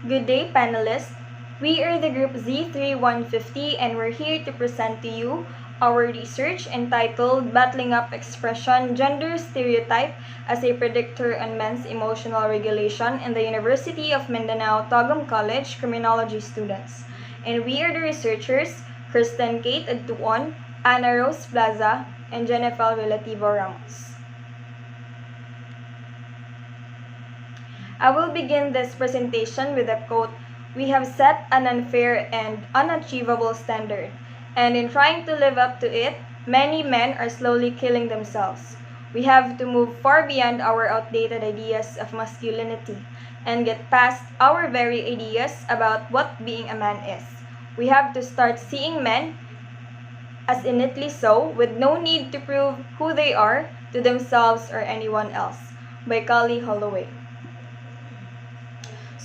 Good day, panelists. We are the group Z3150 and we're here to present to you our research entitled Battling Up Expression Gender Stereotype as a Predictor on Men's Emotional Regulation in the University of Mindanao TAGUM College Criminology students. And we are the researchers Kirsten Kate Adtoon, Anna Rose Plaza, and Jennyfel Ramos. I will begin this presentation with a quote, "We have set an unfair and unachievable standard, and in trying to live up to it, many men are slowly killing themselves. We have to move far beyond our outdated ideas of masculinity and get past our very ideas about what being a man is. We have to start seeing men as innately so, with no need to prove who they are to themselves or anyone else." By Callie Holloway.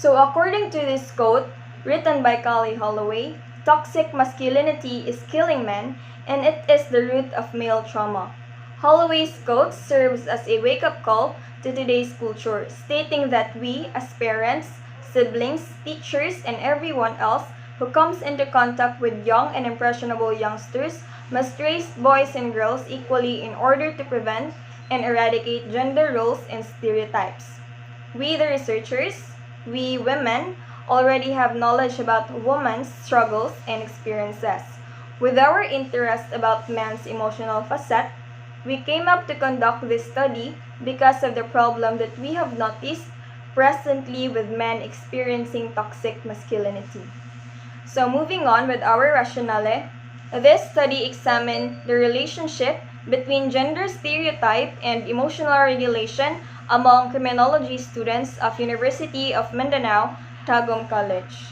So according to this quote, written by Callie Holloway, toxic masculinity is killing men, and it is the root of male trauma. Holloway's quote serves as a wake-up call to today's culture, stating that we, as parents, siblings, teachers, and everyone else who comes into contact with young and impressionable youngsters must raise boys and girls equally in order to prevent and eradicate gender roles and stereotypes. We, the researchers, we women already have knowledge about women's struggles and experiences. With our interest about men's emotional facet, we came up to conduct this study because of the problem that we have noticed presently with men experiencing toxic masculinity. So moving on with our rationale, this study examined the relationship between gender stereotype and emotional regulation among criminology students of University of Mindanao, TAGUM College.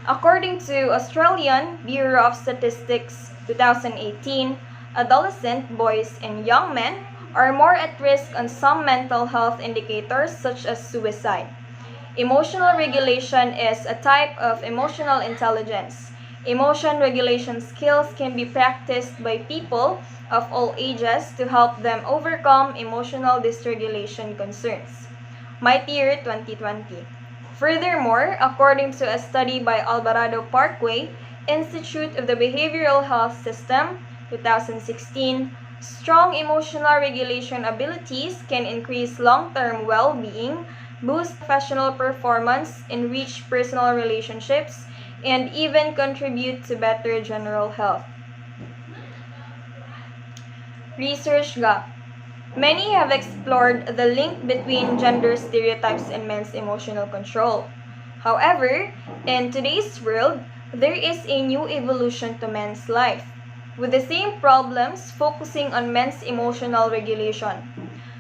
According to Australian Bureau of Statistics 2018, adolescent boys and young men are more at risk on some mental health indicators such as suicide. Emotional regulation is a type of emotional intelligence. Emotion regulation skills can be practiced by people of all ages to help them overcome emotional dysregulation concerns. Mighty Year 2020. Furthermore, according to a study by Alvarado Parkway, Institute of the Behavioral Health System, 2016, strong emotional regulation abilities can increase long-term well-being, boost professional performance, enrich personal relationships, and even contribute to better general health. Research gap. Many have explored the link between gender stereotypes and men's emotional control. However, in today's world, there is a new evolution to men's life, with the same problems focusing on men's emotional regulation.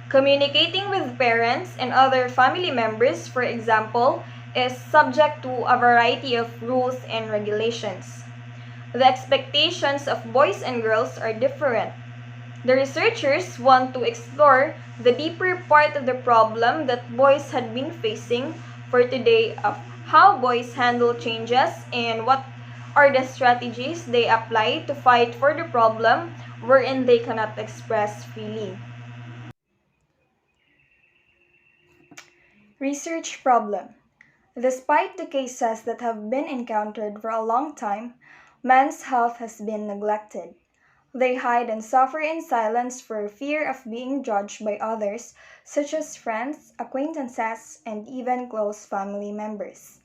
Communicating with parents and other family members, for example, is subject to a variety of rules and regulations. The expectations of boys and girls are different. The researchers want to explore the deeper part of the problem that boys had been facing for today of how boys handle changes and what are the strategies they apply to fight for the problem wherein they cannot express freely. Research problem. Despite the cases that have been encountered for a long time, men's health has been neglected. They hide and suffer in silence for fear of being judged by others, such as friends, acquaintances, and even close family members.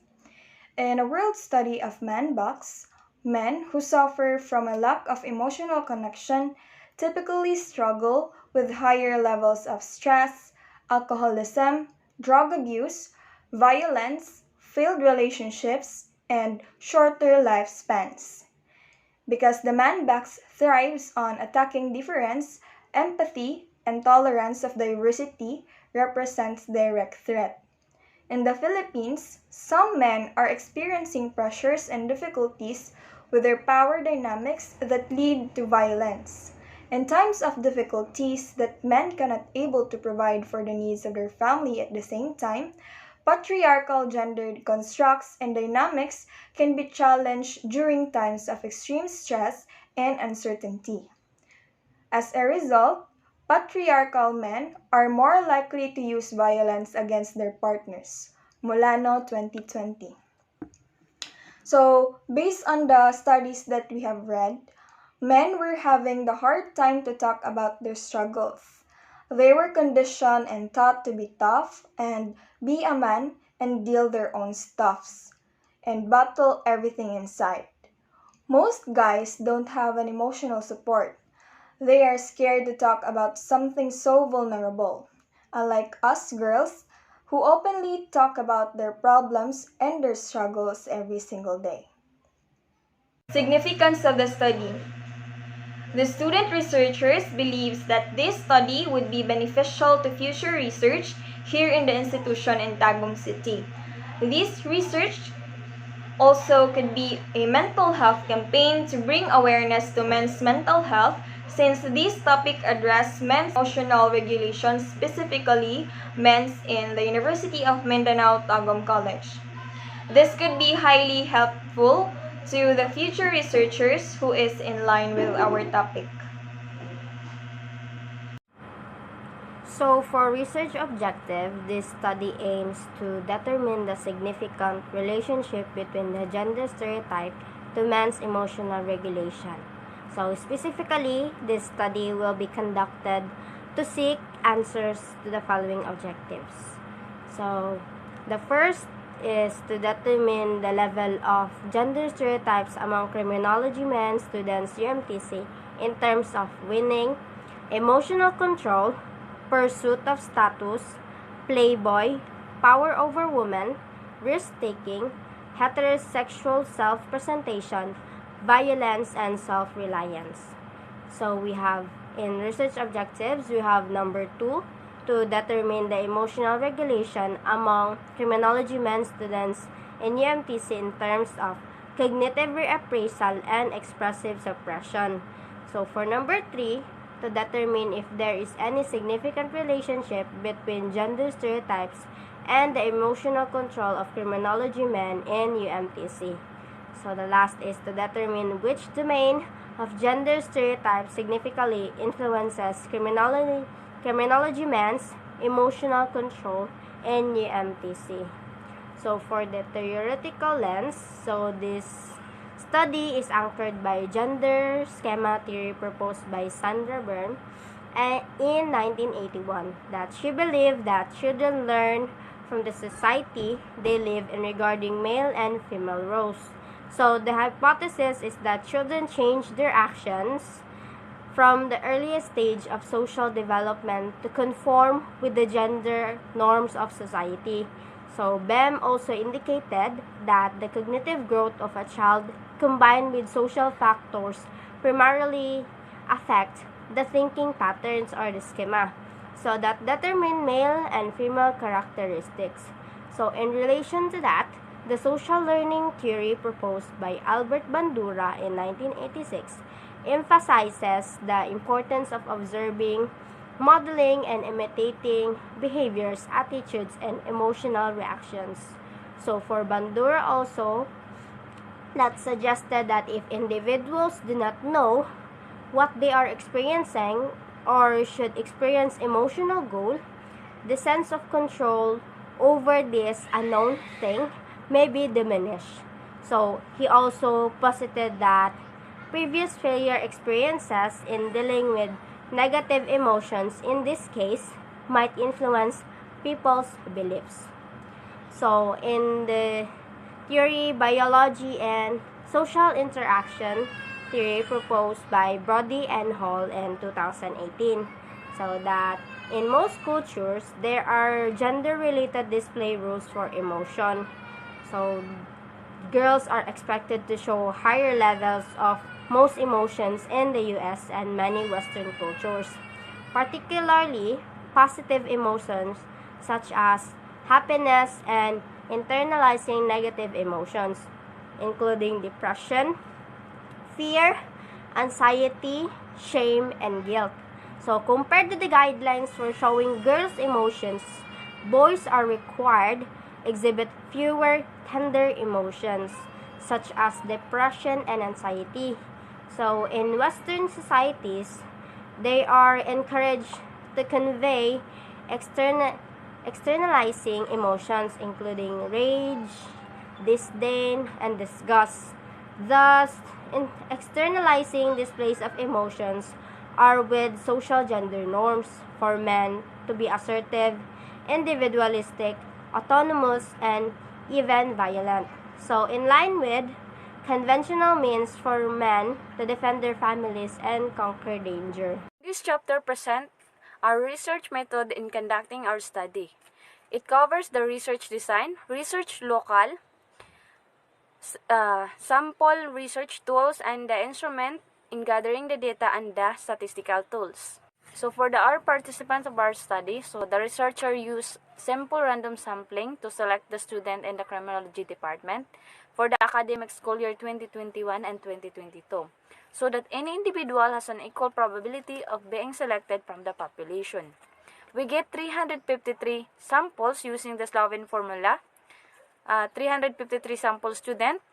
In a world study of man bucks, men who suffer from a lack of emotional connection typically struggle with higher levels of stress, alcoholism, drug abuse, violence, failed relationships, and shorter lifespans. Because the man bucks thrives on attacking difference, empathy, and tolerance of diversity represents direct threat. In the Philippines, some men are experiencing pressures and difficulties with their power dynamics that lead to violence. In times of difficulties that men cannot able to provide for the needs of their family at the same time, patriarchal gendered constructs and dynamics can be challenged during times of extreme stress and uncertainty. As a result, patriarchal men are more likely to use violence against their partners, Molano 2020. So, based on the studies that we have read, men were having the hard time to talk about their struggles. They were conditioned and taught to be tough and be a man and deal their own stuffs and battle everything inside. Most guys don't have an emotional support. They are scared to talk about something so vulnerable. Unlike us girls, who openly talk about their problems and their struggles every single day. Significance of the study. The student researchers believes that this study would be beneficial to future research here in the institution in TAGUM City. This research also could be a mental health campaign to bring awareness to men's mental health since this topic address men's emotional regulation, specifically men's in the University of Mindanao TAGUM College. This could be highly helpful to the future researchers who is in line with our topic. So for research objective, this study aims to determine the significant relationship between the gender stereotype to men's emotional regulation. So specifically, this study will be conducted to seek answers to the following objectives. So the first is to determine the level of gender stereotypes among criminology men students UMTC in terms of winning, emotional control, pursuit of status, playboy, power over women, risk-taking, heterosexual self-presentation, violence, and self-reliance. So we have in research objectives, we have number 2, to determine the emotional regulation among criminology men students in UMTC in terms of cognitive reappraisal and expressive suppression. So for number 3, to determine if there is any significant relationship between gender stereotypes and the emotional control of criminology men in UMTC. So the last is to determine which domain of gender stereotypes significantly influences criminology men's emotional control in UMTC. So for the theoretical lens, so this study is anchored by gender schema theory proposed by Sandra Byrne in 1981, that she believed that children learn from the society they live in regarding male and female roles. So the hypothesis is that children change their actions from the earliest stage of social development to conform with the gender norms of society. So Bem also indicated that the cognitive growth of a child combined with social factors primarily affect the thinking patterns or the schema, so that determine male and female characteristics. So in relation to that, the social learning theory proposed by Albert Bandura in 1986 emphasizes the importance of observing, modeling, and imitating behaviors, attitudes, and emotional reactions. So for Bandura also, that suggested that if individuals do not know what they are experiencing or should experience emotional goal, the sense of control over this unknown thing may be diminished. So he also posited that previous failure experiences in dealing with negative emotions in this case might influence people's beliefs. So in the theory, biology, and social interaction theory proposed by Brody and Hall in 2018, so that in most cultures there are gender-related display rules for emotion. So girls are expected to show higher levels of most emotions in the US and many Western cultures, particularly positive emotions such as happiness and internalizing negative emotions, including depression, fear, anxiety, shame, and guilt. So compared to the guidelines for showing girls' emotions, boys are required exhibit fewer tender emotions such as depression and anxiety. So in Western societies, they are encouraged to convey externalizing emotions including rage, disdain, and disgust. Thus, externalizing displays of emotions are with social gender norms for men to be assertive, individualistic, autonomous, and even violent. So, in line with conventional means for men to defend their families and conquer danger. This chapter presents our research method in conducting our study. It covers the research design, research local, sample research tools, and the instrument in gathering the data and the statistical tools. So for our participants of our study, the researcher used simple random sampling to select the student in the criminology department for the academic school year 2021 and 2022, so that any individual has an equal probability of being selected from the population. We get 353 samples using the Slovene formula, 353 sample students.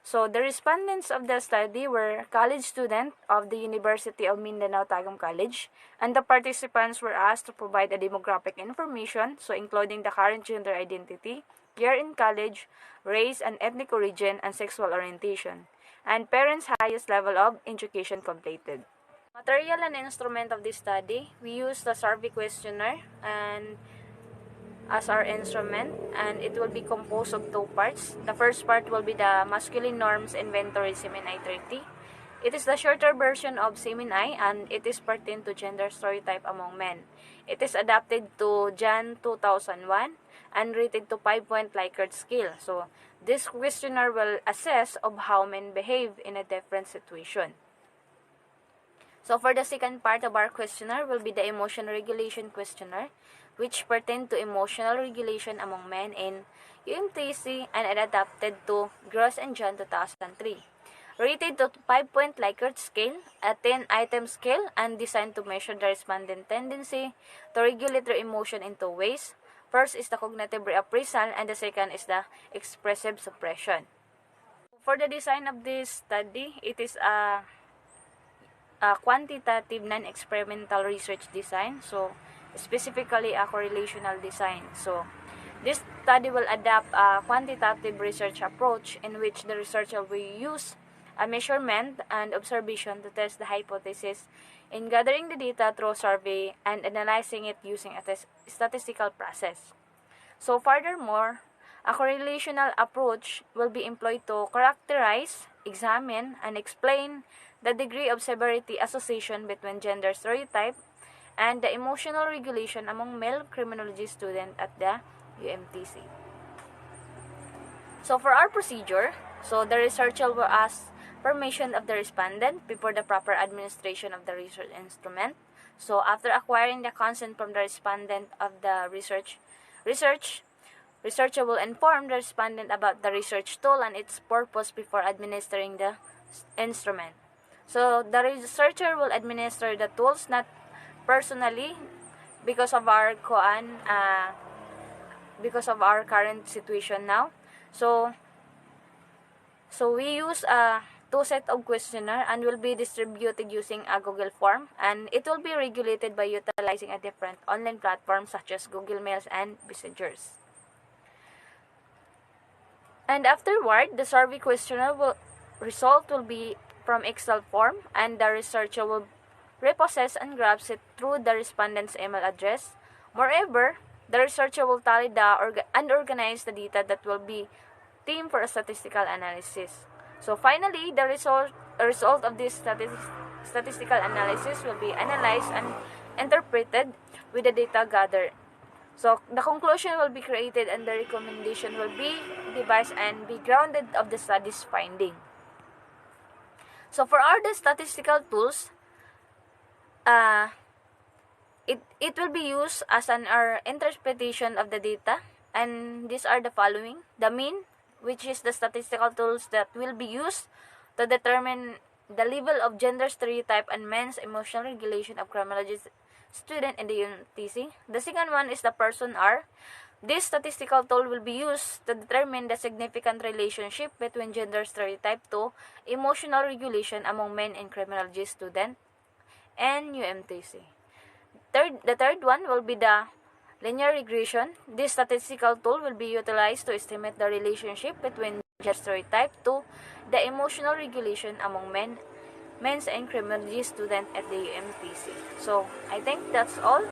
So the respondents of the study were college students of the University of Mindanao TAGUM College, and the participants were asked to provide a demographic information, so including the current gender identity, year in college, race and ethnic origin, and sexual orientation, and parents' highest level of education completed. Material and instrument of this study, we use the survey questionnaire and as our instrument, and it will be composed of two parts. The first part will be the masculine norms inventory Seminai 30. It is the shorter version of Seminai, and it is pertinent to gender stereotype among men. It is adapted to Jan 2001 and rated to 5-point Likert scale. So this questionnaire will assess of how men behave in a different situation. So for the second part of our questionnaire will be the emotion regulation questionnaire, which pertain to emotional regulation among men in UMTC and adapted to GROUPZ and Jan 2003. Rated to 5-point Likert scale, a 10-item scale, and designed to measure the respondent tendency to regulate their emotion in two ways. First is the cognitive reappraisal, and the second is the expressive suppression. For the design of this study, it is a quantitative non-experimental research design, so specifically a correlational design. So this study will adapt a quantitative research approach in which the researcher will use a measurement and observation to test the hypothesis in gathering the data through survey and analyzing it using a statistical process. So furthermore, a correlational approach will be employed to characterize, examine, and explain the degree of severity association between gender stereotype and the emotional regulation among male criminology students at the UMTC. So for our procedure, the researcher will ask permission of the respondent before the proper administration of the research instrument. So after acquiring the consent from the respondent of the researcher will inform the respondent about the research tool and its purpose before administering the instrument. So the researcher will administer the tools not personally because of our current situation now. So we use two set of questionnaire and will be distributed using a Google form, and it will be regulated by utilizing a different online platform such as Google Mails and Messengers. And afterward, the survey questionnaire result will be from Excel form, and the researcher will repossess and grabs it through the respondent's email address. Moreover, the researcher will tally and organize the data that will be themed for a statistical analysis. So finally, the result of this statistical analysis will be analyzed and interpreted with the data gathered. So the conclusion will be created and the recommendation will be devised and be grounded of the study's finding. So for the statistical tools, it will be used as our interpretation of the data, and these are the following: the mean, which is the statistical tools that will be used to determine the level of gender stereotype and men's emotional regulation of criminology student in the UMTC. The second one is the person R. This statistical tool will be used to determine the significant relationship between gender stereotype to emotional regulation among men and criminology student and UMTC. The third one will be the linear regression. This statistical tool will be utilized to estimate the relationship between gender stereotype to the emotional regulation among men's and criminology students at the UMTC. So I think that's all.